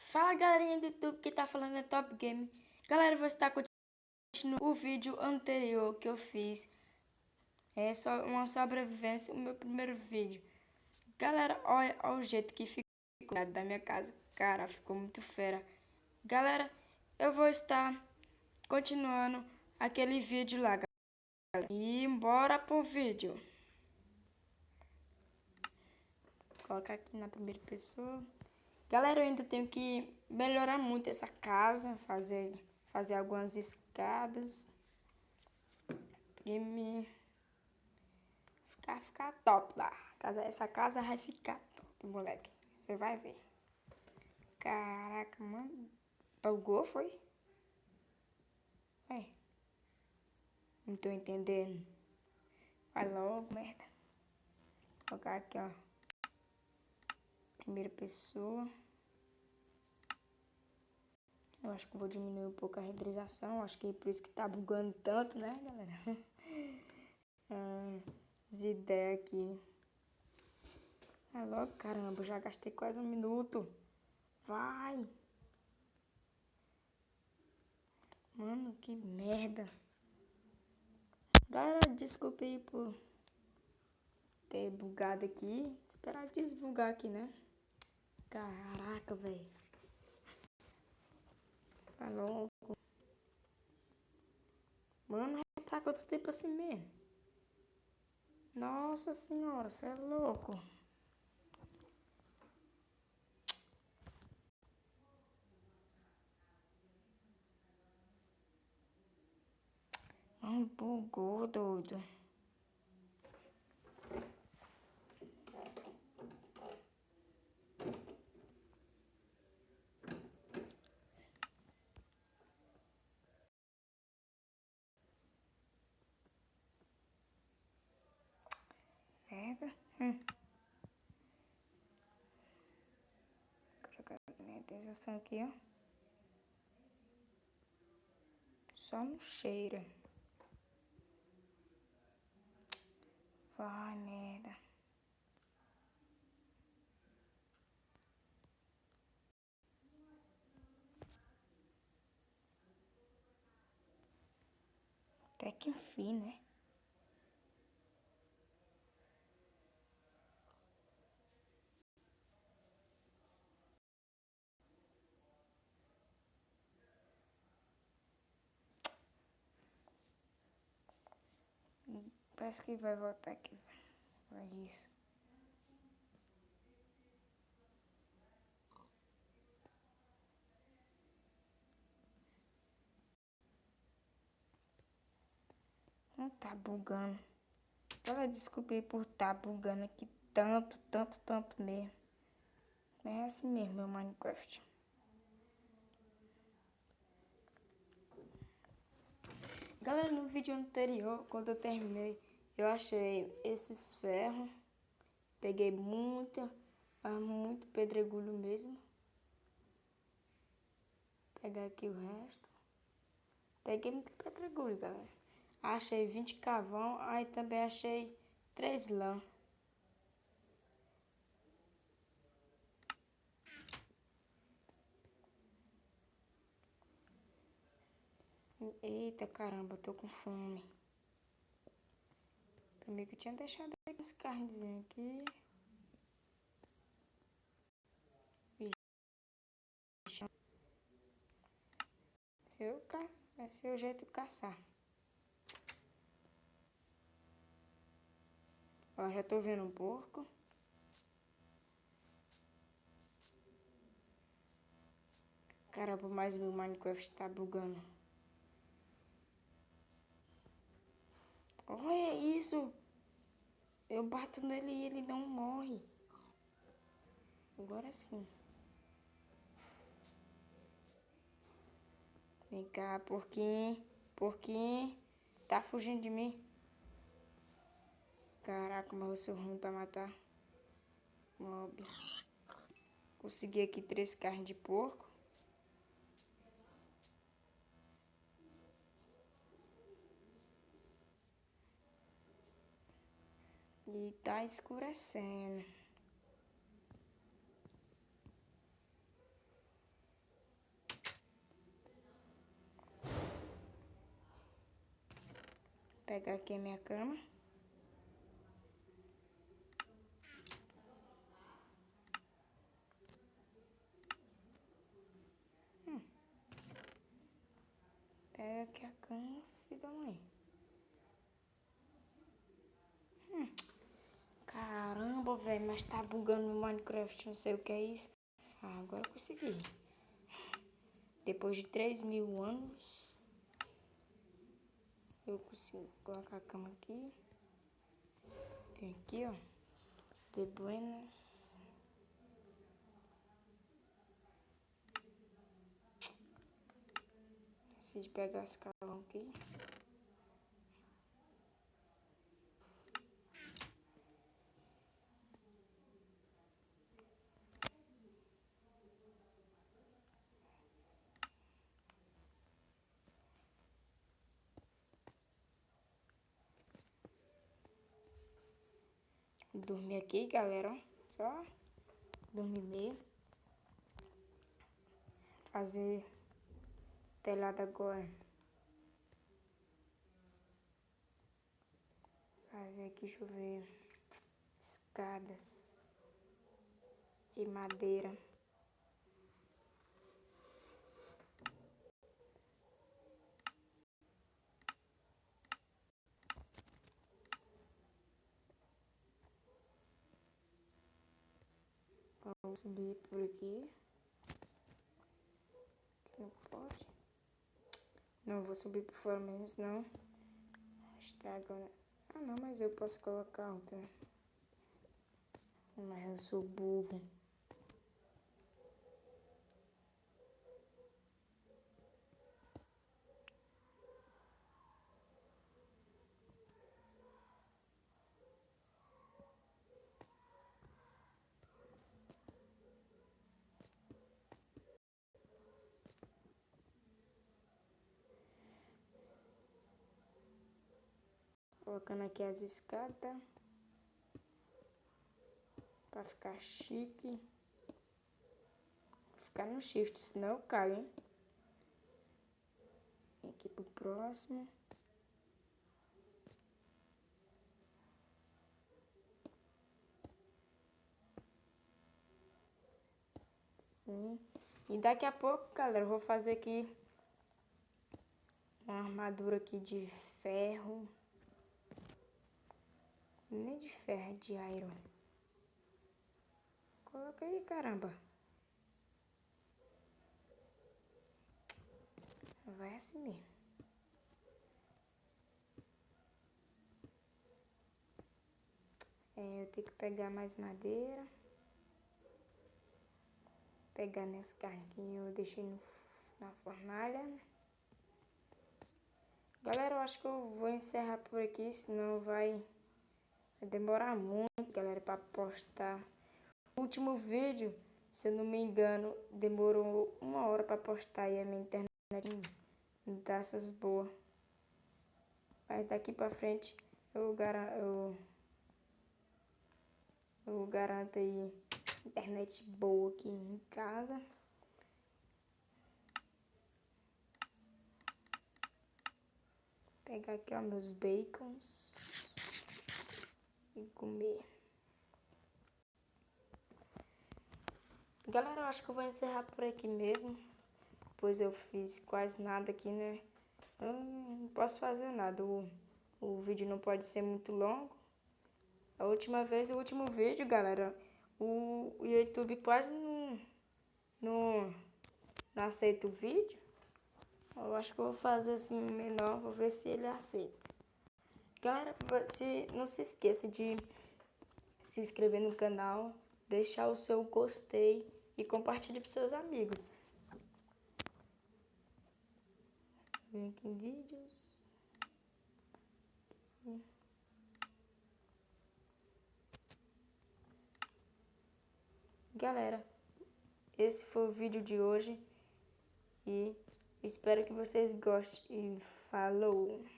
Fala galerinha do YouTube que tá falando é Top Game. Galera, você está continuando o vídeo anterior que eu fiz. É só uma sobrevivência, o meu primeiro vídeo. Galera, olha o jeito que ficou da minha casa. Cara, ficou muito fera. Galera, eu vou estar continuando aquele vídeo lá, galera. E bora pro vídeo. Vou colocar aqui na primeira pessoa. Galera, eu ainda tenho que melhorar muito essa casa, fazer algumas escadas pra me ficar top lá. Essa casa vai ficar top, moleque. Você vai ver. Caraca, mano. Bugou, foi? Ué, não tô entendendo. Vai logo, merda. Vou colocar aqui, ó. Primeira pessoa. Eu acho que eu vou diminuir um pouco a renderização. Acho que é por isso que tá bugando tanto, né, galera? As ideias aqui. Vai logo, caramba. Já gastei quase 1 minuto. Vai. Mano, que merda. Galera, desculpa aí por ter bugado aqui. Esperar desbugar aqui, né? Caraca, velho. Tá louco. Mano, vai passar quanto tempo assim mesmo? Nossa senhora, você é louco. Bugou, doido. Merda. Colocar a monetização aqui, ó. Só não cheira. Vai, merda. Até que enfim, né? Parece que vai voltar aqui. É isso. Não tá bugando. Galera, desculpa aí por tá bugando aqui tanto mesmo. É assim mesmo, meu Minecraft. Galera, no vídeo anterior, quando eu terminei, eu achei esses ferros. Peguei muito pedregulho mesmo. Vou pegar aqui o resto. Peguei muito pedregulho, galera. Achei 20 carvão, aí também achei 3 lã. Eita caramba, eu tô com fome. Primeiro que eu tinha deixado as carnezinhas aqui. Vai ser o jeito de caçar. Ó, já tô vendo um porco. Caramba, mas meu Minecraft tá bugando. Olha isso! Eu bato nele e ele não morre. Agora sim. Vem cá, porquinho. Porquinho. Tá fugindo de mim? Caraca, mas eu sou ruim pra matar mob. Consegui aqui 3 carnes de porco. E tá escurecendo. pegar aqui a minha cama. Pega aqui a cama, filho da mãe. Caramba, velho, mas tá bugando no Minecraft, não sei o que é isso. Ah, agora eu consegui. Depois de 3.000 anos, eu consigo colocar a cama aqui. Vem aqui, ó. De buenas. Decidi pegar esse carvão aqui. Dormir aqui, galera, ó. Só dormir meio. Fazer telhado agora. Fazer aqui, deixa eu ver. Escadas de madeira. Vou subir por aqui. Aqui não pode. Não vou subir por fora mesmo, senão estraga, né? Ah, não, mas eu posso colocar outra. Mas eu sou burro. Colocando aqui as escadas. Pra ficar chique. Vou ficar no shift, senão eu caio, hein? Vem aqui pro próximo. Sim. E daqui a pouco, galera, eu vou fazer aqui uma armadura aqui de ferro. Nem de ferro, é de iron. Coloca aí, caramba. Vai assim mesmo. Eu tenho que pegar mais madeira. Pegar nesse carne que eu deixei na fornalha. Galera, eu acho que eu vou encerrar por aqui, senão vai demorar muito, galera, pra postar. O último vídeo, se eu não me engano, demorou 1 hora pra postar e a minha internet não tá essas boas. Mas daqui pra frente eu garanto aí internet boa aqui em casa. Pegar aqui, ó, meus bacons e comer. Galera, eu acho que eu vou encerrar por aqui mesmo, pois eu fiz quase nada aqui, né? Eu não posso fazer nada, o vídeo não pode ser muito longo. A última vez, o último vídeo, galera, o YouTube quase não aceita o vídeo. Eu acho que eu vou fazer assim menor, vou ver se ele aceita. Galera, não se esqueça de se inscrever no canal, deixar o seu gostei e compartilhe para seus amigos. Vem aqui em vídeos. Galera, esse foi o vídeo de hoje e espero que vocês gostem. E falou!